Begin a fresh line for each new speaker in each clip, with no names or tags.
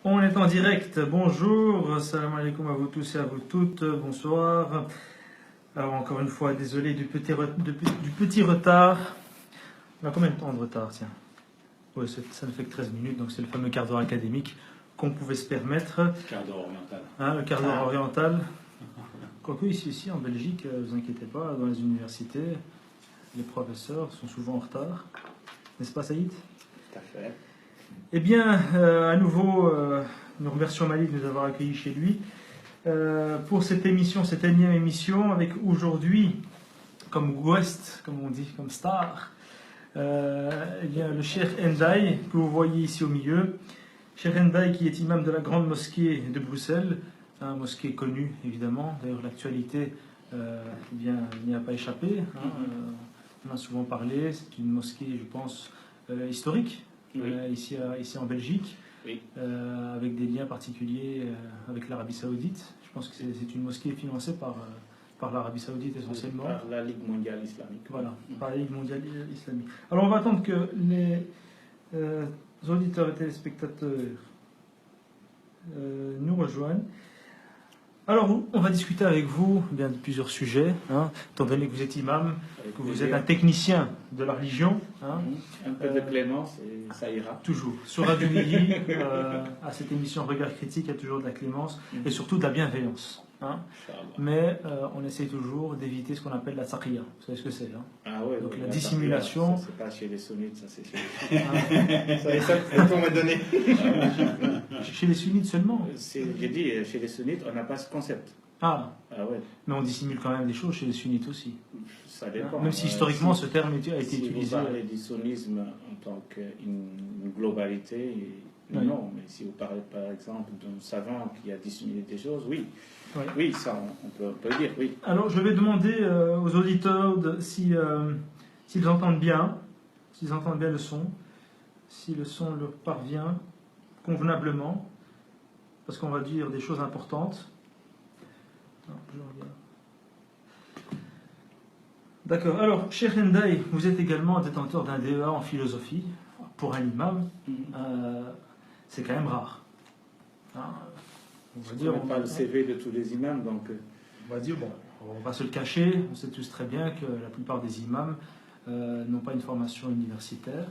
On est en direct, bonjour, salam alaikum à vous tous et à vous toutes, bonsoir. Alors encore une fois, désolé du petit retard. On a combien de temps de retard, tiens? Ouais, ça ne fait que 13 minutes, donc c'est le fameux quart d'heure académique qu'on pouvait se permettre.
Quart d'heure oriental.
Le quart d'heure oriental. Quoique ici en Belgique, ne vous inquiétez pas, dans les universités, les professeurs sont souvent en retard. N'est-ce pas, Saïd?
Tout à fait.
Eh bien, à nouveau, nous remercions Malik de nous avoir accueillis chez lui pour cette émission, cette énième émission, avec aujourd'hui, comme guest, comme on dit, comme star, eh bien, le Cheikh Ndiaye, que vous voyez ici au milieu. Cheikh Ndiaye qui est imam de la grande mosquée de Bruxelles, mosquée connue évidemment, d'ailleurs l'actualité eh bien, n'y a pas échappé, on en a souvent parlé, c'est une mosquée, je pense, historique.
Oui.
Ici en Belgique,
Oui.
avec des liens particuliers avec l'Arabie Saoudite. Je pense que c'est une mosquée financée par l'Arabie Saoudite essentiellement.
Par la Ligue mondiale islamique.
Voilà, par la Ligue mondiale islamique. Alors on va attendre que les auditeurs et téléspectateurs nous rejoignent. Alors, on va discuter avec vous bien de plusieurs sujets, étant donné que vous êtes imam, que vous êtes un technicien de la religion.
Un peu de clémence et ça ira.
Toujours. Sur Radio Midi, à cette émission Regard Critique, il y a toujours de la clémence et surtout de la bienveillance. Mais on essaye toujours d'éviter ce qu'on appelle la taqiyya. Vous savez ce que c'est,
Ah ouais,
donc
oui,
la dissimulation.
Ça, c'est pas chez les sunnites, ça c'est chez les sunnites. Ça, il faut me donner.
Chez les sunnites seulement.
J'ai dit, chez les sunnites, on n'a pas ce concept.
Ah
ouais.
Mais on dissimule quand même des choses chez les sunnites aussi.
Ça dépend.
Même si historiquement ce terme a été utilisé.
Si vous parlez du sunnisme en tant qu'une globalité, non. Mais si vous parlez par exemple d'un savant qui a dissimulé des choses, oui. Oui, ça on peut le dire, oui.
Alors je vais demander aux auditeurs s'ils entendent bien, le son, si le son leur parvient convenablement, parce qu'on va dire des choses importantes. D'accord. Alors, Cheikh Ndiaye, vous êtes également détenteur d'un DEA en philosophie. Pour un imam, c'est quand même rare.
On va dire, on pas le CV de tous les imams, donc.
On va dire, bon, on va se le cacher. On sait tous très bien que la plupart des imams n'ont pas une formation universitaire.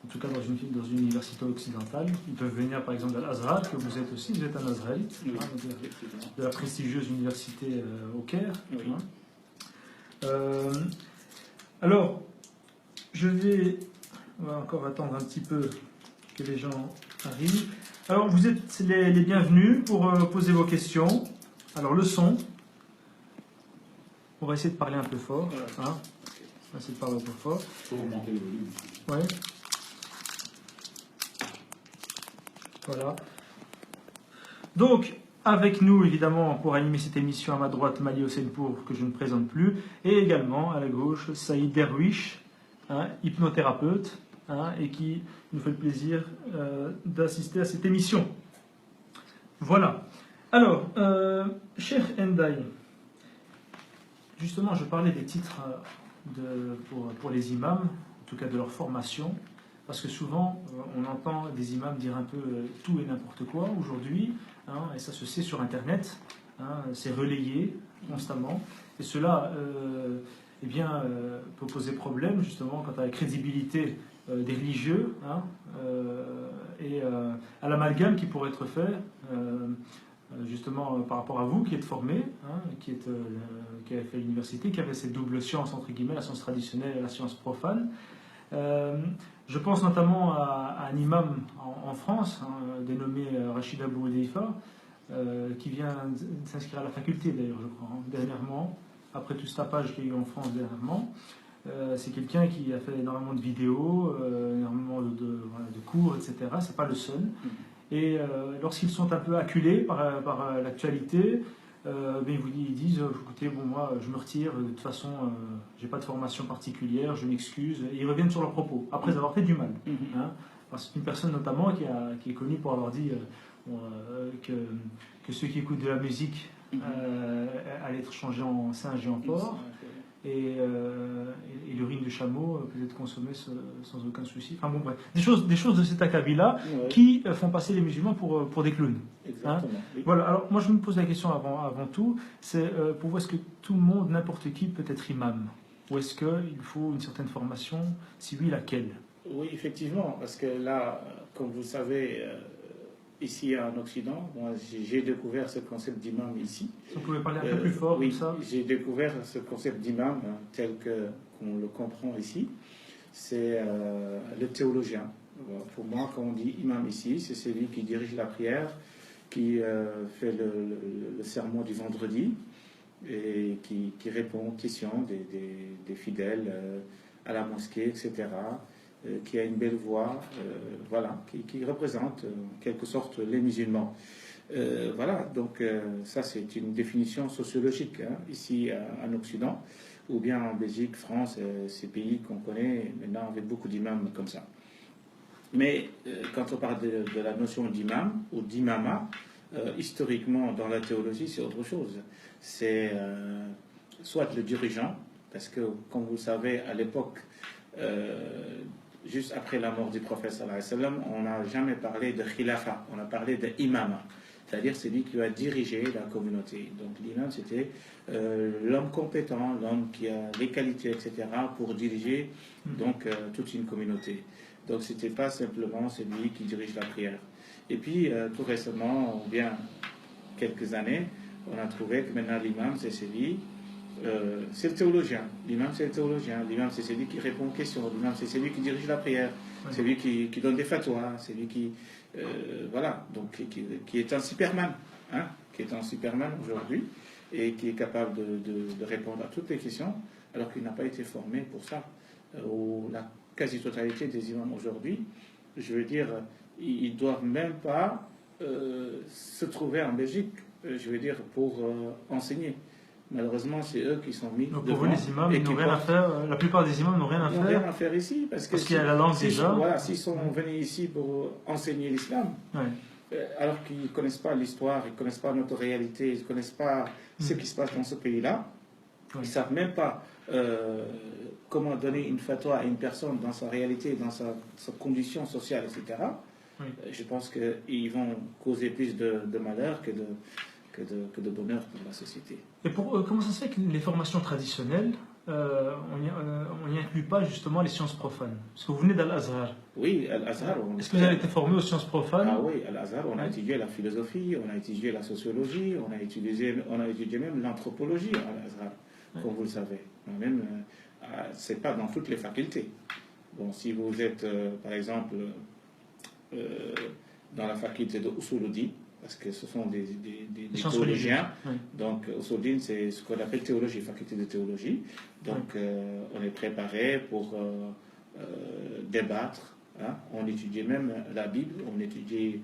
En tout cas, dans une université occidentale. Ils peuvent venir, par exemple, de l'Azhar, que vous êtes aussi. Vous êtes un Azharite, de la prestigieuse université au Caire.
Oui.
Alors, on va encore attendre un petit peu que les gens arrivent. Alors, vous êtes les bienvenus pour poser vos questions. Alors, le son. On va essayer de parler un peu fort. On va essayer de parler un peu fort.
Il faut augmenter le volume.
Ouais. Voilà. Donc, avec nous, évidemment, pour animer cette émission, à ma droite, Mali Hosseynpour, que je ne présente plus, et également à la gauche, Saïd Derwish, hypnothérapeute, et qui nous fait le plaisir d'assister à cette émission. Voilà. Alors, Cheikh Ndiaye, justement, je parlais des titres pour les imams, en tout cas de leur formation. Parce que souvent, on entend des imams dire un peu tout et n'importe quoi aujourd'hui, et ça se sait sur Internet, c'est relayé constamment. Et cela peut poser problème justement quant à la crédibilité des religieux et à l'amalgame qui pourrait être fait justement par rapport à vous qui êtes formé, qui avez fait l'université, qui avait cette double science, entre guillemets, la science traditionnelle et la science profane. Je pense notamment à un imam en France, dénommé Rachid Abou Hudeifa, qui vient s'inscrire à la faculté d'ailleurs, je crois, dernièrement, après tout ce tapage qu'il y a eu en France dernièrement. C'est quelqu'un qui a fait énormément de vidéos, énormément de cours, etc. C'est pas le seul. Et lorsqu'ils sont un peu acculés par l'actualité, ils disent écoutez, bon, moi je me retire, de toute façon j'ai pas de formation particulière, je m'excuse, et ils reviennent sur leurs propos après avoir fait du mal. C'est une personne notamment qui est connue pour avoir dit que ceux qui écoutent de la musique allaient être changés en singes et en porcs, et l'urine de chameau peut être consommée sans aucun souci. Enfin bon, bref. Des choses de cet acabit-là qui font passer les musulmans pour des clowns.
Exactement.
Hein. Oui. Voilà, alors moi je me pose la question avant tout, c'est pour vous, est-ce que tout le monde, n'importe qui peut être imam? Ou est-ce qu'il faut une certaine formation? Si oui, laquelle?
Oui, effectivement, parce que là, comme vous savez, ici en Occident, moi j'ai découvert ce concept d'imam ici.
Vous pouvez parler un peu plus fort
oui,
comme ça?
J'ai découvert ce concept d'imam tel qu'on le comprend ici. C'est le théologien. Pour moi, quand on dit imam ici, c'est celui qui dirige la prière, qui fait le sermon du vendredi et qui répond aux questions des fidèles à la mosquée, etc., qui a une belle voix, voilà, qui représente en quelque sorte les musulmans. Voilà, donc ça c'est une définition sociologique ici en Occident, ou bien en Belgique, France, ces pays qu'on connaît maintenant avec beaucoup d'imams comme ça. Mais quand on parle de la notion d'imam ou d'imama, historiquement dans la théologie c'est autre chose. C'est soit le dirigeant, parce que comme vous le savez à l'époque, juste après la mort du prophète sallallahu alayhi wa sallam, on n'a jamais parlé de khilafa, on a parlé d'imama, c'est-à-dire celui qui va diriger la communauté. Donc l'imam c'était l'homme compétent, l'homme qui a les qualités, etc., pour diriger donc toute une communauté. Donc c'était pas simplement celui qui dirige la prière. Et puis tout récemment, ou bien quelques années, on a trouvé que maintenant l'imam c'est celui c'est le théologien. L'imam, c'est le théologien. L'imam, c'est celui qui répond aux questions. L'imam, c'est celui qui dirige la prière. Oui. C'est lui qui donne des fatwas. C'est lui qui. Voilà. Donc, qui est un Superman. Hein, qui est un Superman aujourd'hui. Et qui est capable de répondre à toutes les questions. Alors qu'il n'a pas été formé pour ça. La quasi-totalité des imams aujourd'hui, je veux dire, ils ne doivent même pas se trouver en Belgique, je veux dire, pour enseigner. Malheureusement, c'est eux qui sont mis.
Donc pour vous, les imams, ils n'ont rien à faire. La plupart des imams n'ont rien à faire.
Ils n'ont rien à faire ici parce
qu'il y a la langue déjà.
Voilà, s'ils sont venus ici pour enseigner l'islam, alors qu'ils ne connaissent pas l'histoire, ils ne connaissent pas notre réalité, ils ne connaissent pas ce qui se passe dans ce pays-là, ils ne savent même pas comment donner une fatwa à une personne dans sa réalité, dans sa condition sociale, etc. Je pense qu'ils vont causer plus de malheur que de bonheur pour la société.
Et comment ça se fait que les formations traditionnelles, on n'y inclut pas justement les sciences profanes? Parce que vous venez d'Al-Azhar.
Oui, Al-Azhar.
Est-ce que vous avez été formé aux sciences profanes?
Ah oui, Al-Azhar, on a étudié la philosophie, on a étudié la sociologie, on a étudié même l'anthropologie à Al-Azhar, comme vous le savez. Même, c'est pas dans toutes les facultés. Bon, si vous êtes, par exemple, dans la faculté de Usuluddin, parce que ce sont des théologiens. Donc, Usuluddin, c'est ce qu'on appelle théologie, faculté de théologie. Donc, on est préparé pour débattre. Hein. On étudiait même la Bible, on étudiait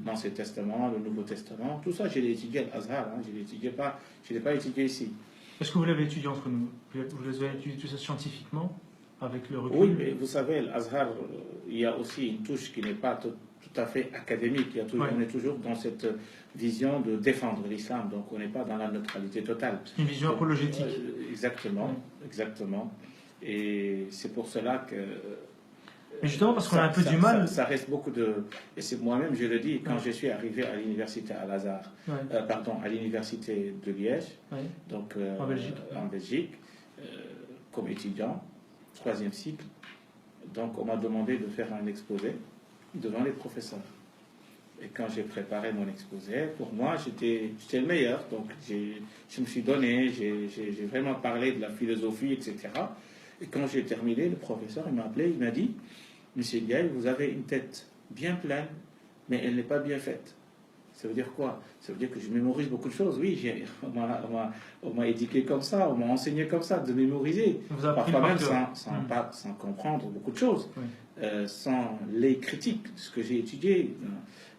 l'Ancien Testament, le Nouveau Testament. Tout ça, je l'ai étudié à l'Azhar. Hein. Je ne l'ai pas étudié ici.
Est-ce que vous l'avez étudié entre nous? Vous avez étudié tout ça scientifiquement, avec le recul?
Oui, mais vous savez, l'Azhar, il y a aussi une touche qui n'est pas tout à fait académique. On est toujours dans cette vision de défendre l'islam, donc on n'est pas dans la neutralité totale.
C'est une vision apologétique.
Exactement, exactement. Et c'est pour cela que...
Mais justement, parce qu'on a un peu du mal...
Ça reste beaucoup de... Et c'est moi-même, je le dis, quand je suis arrivé à l'université Al-Azhar, à l'université de Liège, donc en Belgique, comme étudiant, 3e cycle, donc on m'a demandé de faire un exposé devant les professeurs. Et quand j'ai préparé mon exposé, pour moi, j'étais le meilleur. Donc, je me suis donné, j'ai vraiment parlé de la philosophie, etc. Et quand j'ai terminé, le professeur il m'a appelé, il m'a dit, Monsieur Ndiaye, vous avez une tête bien pleine, mais elle n'est pas bien faite. Ça veut dire quoi? Ça veut dire que je mémorise beaucoup de choses. Oui, on m'a éduqué comme ça, on m'a enseigné comme ça, de mémoriser. Parfois même sans comprendre beaucoup de choses, sans les critiques, ce que j'ai étudié.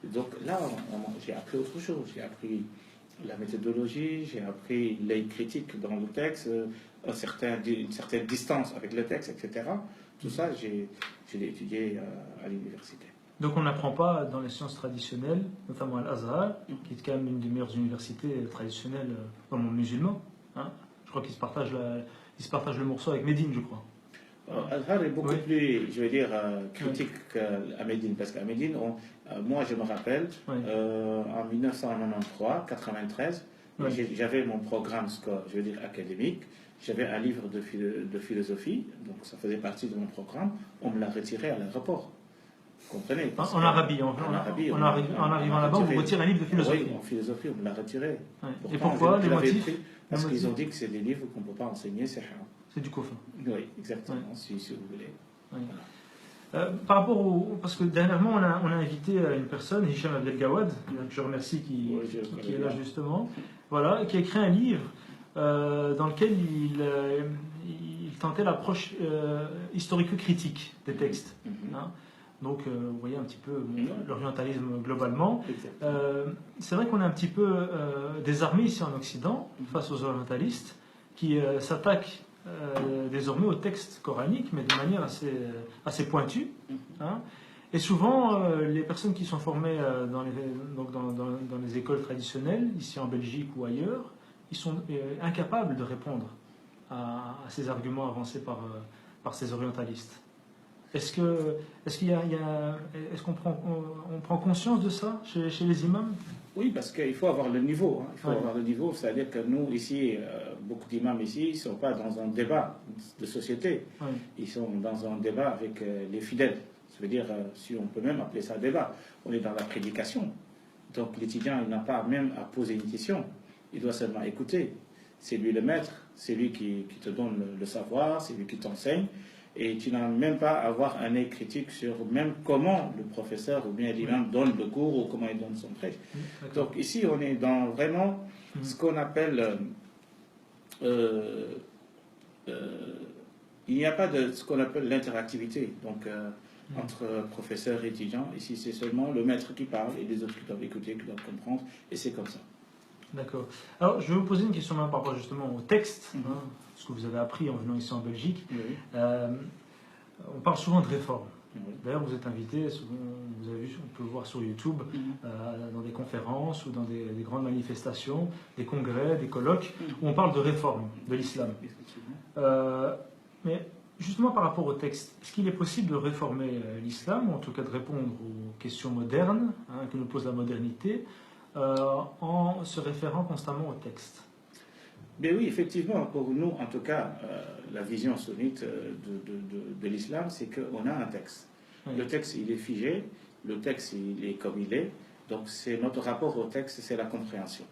Donc là, j'ai appris autre chose. J'ai appris la méthodologie, j'ai appris les critiques dans le texte, une certaine distance avec le texte, etc. Tout ça, je l'ai étudié à l'université.
Donc on n'apprend pas dans les sciences traditionnelles, notamment à l'Azhar, qui est quand même une des meilleures universités traditionnelles dans le monde musulman. Hein. Je crois qu'ils se partagent il se partage le morceau avec Médine, je crois.
Azhar est beaucoup plus, je veux dire, critique qu'à Médine, parce qu'à Médine, moi je me rappelle, en 1993, j'avais mon programme je veux dire, académique, j'avais un livre de philosophie, donc ça faisait partie de mon programme, on me l'a retiré à l'aéroport. Vous comprenez?
En Arabie, en arrivant là-bas, on vous retire un livre de philosophie.
Oui, en philosophie, on me l'a retiré.
Et pourquoi les motifs?
Parce qu'ils ont dit que c'est des livres qu'on ne peut pas enseigner, c'est haram.
C'est du kofin.
Oui, exactement, si vous voulez.
Voilà. Par rapport parce que dernièrement, on a invité une personne, Hicham Abdelgawad, que je remercie, qui est là justement, voilà, qui a écrit un livre dans lequel il tentait l'approche historico-critique des textes. Hein. Donc, vous voyez un petit peu l'orientalisme globalement. C'est vrai qu'on est un petit peu désarmé ici en Occident face aux orientalistes qui s'attaquent désormais au texte coranique, mais de manière assez pointue. Hein. Et souvent, les personnes qui sont formées dans les écoles traditionnelles, ici en Belgique ou ailleurs, ils sont incapables de répondre à ces arguments avancés par ces orientalistes. Est-ce qu'on prend conscience de ça chez les imams?
Oui, parce qu'il faut avoir le niveau. Hein. Il faut avoir le niveau, c'est-à-dire que nous, ici, beaucoup d'imams ici, ils ne sont pas dans un débat de société. Ils sont dans un débat avec les fidèles. Ça veut dire, si on peut même appeler ça débat, on est dans la prédication. Donc l'étudiant, il n'a pas même à poser une question. Il doit seulement écouter. C'est lui le maître, c'est lui qui te donne le savoir, c'est lui qui t'enseigne. Et tu n'as même pas à avoir un œil critique sur même comment le professeur ou bien l'imam donne le cours ou comment il donne son prêche. Donc ici, on est dans vraiment ce qu'on appelle... il n'y a pas de ce qu'on appelle l'interactivité. Donc, entre professeurs et étudiants, ici, c'est seulement le maître qui parle et les autres qui doivent écouter, qui doivent comprendre. Et c'est comme ça.
D'accord. Alors, je vais vous poser une question par rapport justement au texte, ce que vous avez appris en venant ici en Belgique. On parle souvent de réforme. D'ailleurs, vous êtes invité, souvent, vous avez vu, on peut voir sur YouTube, dans des conférences ou dans des grandes manifestations, des congrès, des colloques, où on parle de réforme de l'islam. Mais justement par rapport au texte, est-ce qu'il est possible de réformer l'islam, ou en tout cas de répondre aux questions modernes que nous pose la modernité, en se référant constamment au texte?
Mais oui, effectivement, pour nous, en tout cas, la vision sunnite de l'islam, c'est qu'on a un texte. Le texte, il est figé, le texte, il est comme il est, donc c'est notre rapport au texte, c'est la compréhension.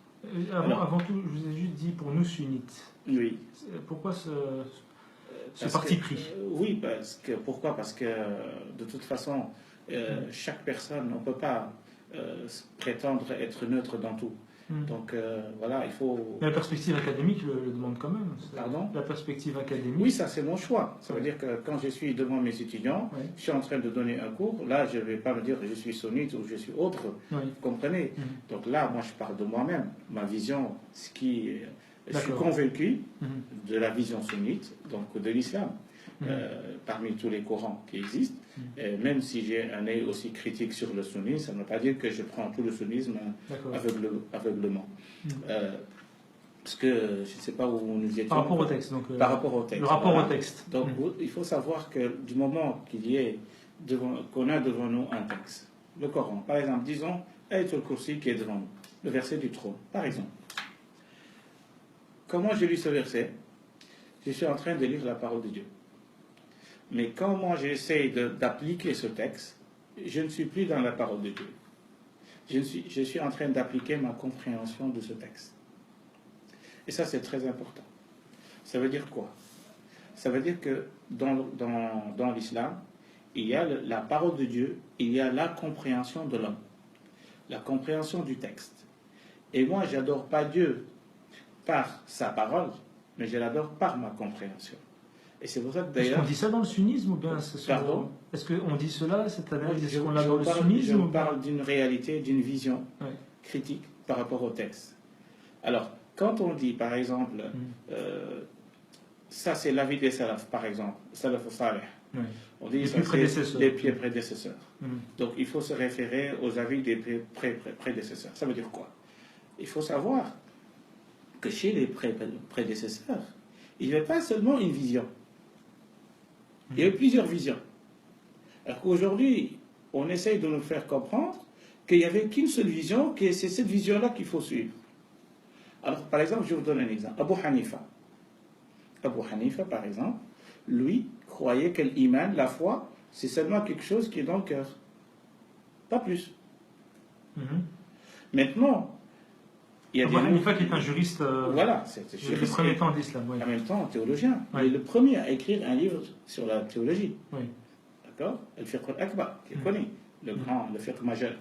Avant tout, je vous ai juste dit pour nous sunnites.
Oui.
Pourquoi ce parti pris?
Oui, pourquoi? Parce que de toute façon, chaque personne, on ne peut pas prétendre être neutre dans tout. Donc voilà, il faut...
Mais la perspective académique le demande quand même.
Pardon?
La perspective académique.
Oui, ça c'est mon choix. Ça veut dire que quand je suis devant mes étudiants, je suis en train de donner un cours, là je ne vais pas me dire que je suis sunnite ou je suis autre. Vous comprenez? Donc là, moi je parle de moi-même, ma vision, je suis convaincu de la vision sunnite, donc de l'islam. Parmi tous les courants qui existent, même si j'ai un œil aussi critique sur le sunnisme, ça ne veut pas dire que je prends tout le sunnisme aveuglement. Parce que je ne sais pas où nous étions.
Par rapport au texte. Donc,
par rapport au texte.
Le rapport au texte.
Donc il faut savoir que du moment qu'on a devant nous un texte, le Coran, par exemple, disons, Ayatul Kursi qui est devant nous, le verset du trône, par exemple. Comment je lis ce verset? Je suis en train de lire la parole de Dieu. Mais quand moi j'essaie d'appliquer ce texte, je ne suis plus dans la parole de Dieu. Je suis en train d'appliquer ma compréhension de ce texte. Et ça, c'est très important. Ça veut dire quoi? Ça veut dire que dans l'islam, il y a la parole de Dieu, il y a la compréhension de l'homme, la compréhension du texte. Et moi, j'adore pas Dieu par sa parole, mais je l'adore par ma compréhension. Et c'est pour ça que d'ailleurs...
Est-ce qu'on dit ça dans le sunnisme ou bien...
Pardon?
Est-ce qu'on dit cela, c'est-à-dire est-ce qu'on l'a dans le sunnisme?
Je parle d'une réalité, d'une vision critique par rapport au texte. Alors, quand on dit, par exemple, ça c'est l'avis des salafs, par exemple, salaf salih. On dit ça c'est les pieds prédécesseurs. Donc il faut se référer aux avis des prédécesseurs. Ça veut dire quoi? Il faut savoir que chez les prédécesseurs, il n'y avait pas seulement une vision. Il y avait plusieurs visions. Alors qu'aujourd'hui, on essaye de nous faire comprendre qu'il n'y avait qu'une seule vision, que c'est cette vision-là qu'il faut suivre. Alors, par exemple, je vous donne un exemple. Abu Hanifa. Abu Hanifa, par exemple, lui, croyait que l'iman, la foi, c'est seulement quelque chose qui est dans le cœur. Pas plus. Maintenant, il y a
Abu Hanifa qui est un juriste.
Voilà, c'est
le premier temps d'islam.
En même temps, théologien. Il est le premier à écrire un livre sur la théologie. D'accord? Le fiqh al-akbar, qui est connu, le fiqh majeur.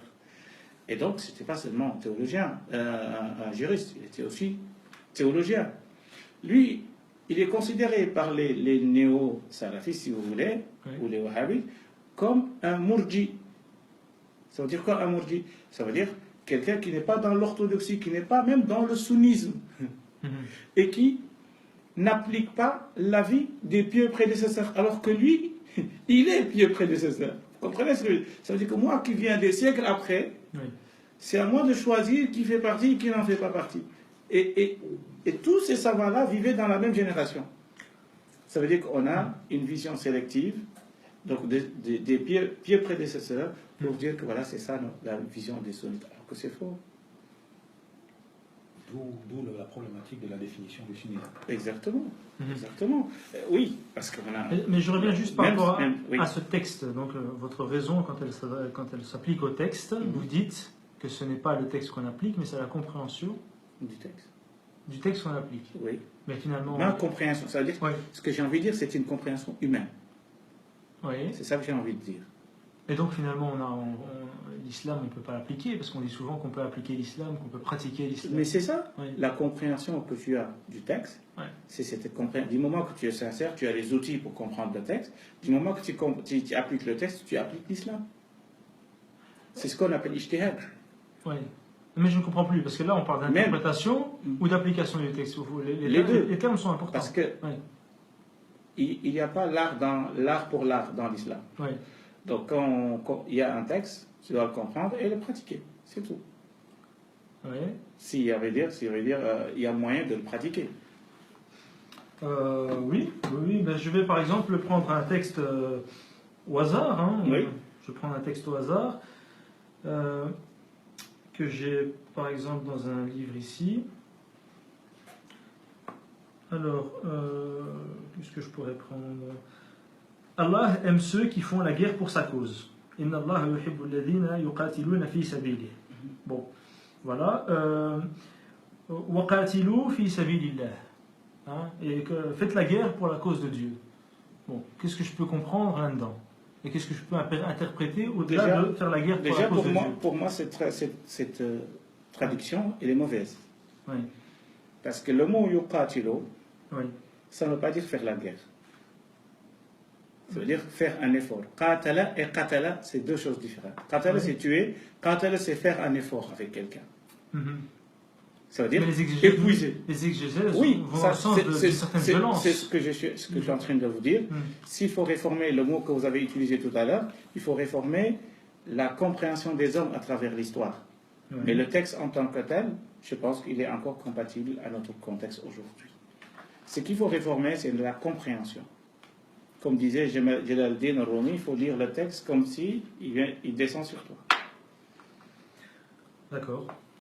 Et donc, ce n'était pas seulement un théologien, un juriste, il était aussi théologien. Lui, il est considéré par les néo-salafistes, si vous voulez, ou les wahhabites, comme un murji. Ça veut dire quoi un murji? Ça veut dire quelqu'un qui n'est pas dans l'orthodoxie, qui n'est pas même dans le sunnisme, et qui n'applique pas l'avis des pieux prédécesseurs, alors que lui, il est pieux prédécesseur. Vous comprenez ce que je veux dire? Ça veut dire que moi qui viens des siècles après, c'est à moi de choisir qui fait partie et qui n'en fait pas partie. Et tous ces savants-là vivaient dans la même génération. Ça veut dire qu'on a une vision sélective, donc des pieux prédécesseurs, pour dire que voilà, c'est ça la vision des sunnites, alors que c'est faux.
D'où la problématique de la définition du sunnisme.
Exactement. Exactement. Oui, parce qu'on a...
Mais je reviens juste par rapport à ce texte. Donc, votre raison, quand elle s'applique au texte, vous dites que ce n'est pas le texte qu'on applique, mais c'est la compréhension
du texte.
Du texte qu'on applique.
Oui.
Mais finalement...
Ma compréhension, ça veut dire... Ce que j'ai envie de dire, c'est une compréhension humaine.
Oui.
C'est ça que j'ai envie de dire.
Et donc finalement, l'islam, on ne peut pas l'appliquer, parce qu'on dit souvent qu'on peut appliquer l'islam, qu'on peut pratiquer l'islam.
Mais c'est ça, la compréhension que tu as du texte, c'est cette compréhension. Du moment que tu es sincère, tu as les outils pour comprendre le texte. Du moment que tu appliques le texte, tu appliques l'islam. C'est ce qu'on appelle ijtihad.
Oui. Mais je ne comprends plus, parce que là, on parle d'interprétation ou d'application du texte. Les termes sont importants.
Parce que il n'y a pas l'art pour l'art dans l'islam.
Oui.
Donc, quand il y a un texte, tu dois le comprendre et le pratiquer. C'est tout.
Oui.
S'il y avait dire, il y a moyen de le pratiquer.
Oui. Ben, je vais par exemple prendre un texte au hasard.
Oui.
Je prends un texte au hasard que j'ai par exemple dans un livre ici. Alors, qu'est-ce que je pourrais prendre? Allah aime ceux qui font la guerre pour sa cause. Inna Allah yuhibbu alladhina yuqatiluna fi sabilihi. Bon, voilà. Waqatilu fi sabilillah. Et faites la guerre pour la cause de Dieu. Bon, qu'est-ce que je peux comprendre là-dedans? Et qu'est-ce que je peux interpréter au-delà de faire la guerre pour la cause de Dieu?
Pour moi, cette traduction, elle est mauvaise.
Oui.
Parce que le mot yuqatilu, ça ne veut pas dire faire la guerre. Ça veut dire faire un effort. Qatala et qatala, c'est deux choses différentes. Qatala, c'est tuer. Qatala, c'est faire un effort avec quelqu'un. Ça veut dire épuiser.
Les exégèses vont dans le sens de certaines violences.
C'est ce que je suis en train de vous dire. S'il faut réformer le mot que vous avez utilisé tout à l'heure, il faut réformer la compréhension des hommes à travers l'histoire. Mais le texte en tant que tel, je pense qu'il est encore compatible à notre contexte aujourd'hui. Ce qu'il faut réformer, c'est la compréhension. Comme disait Jalaluddin Rumi, il faut lire le texte comme si il descend sur toi.
D'accord.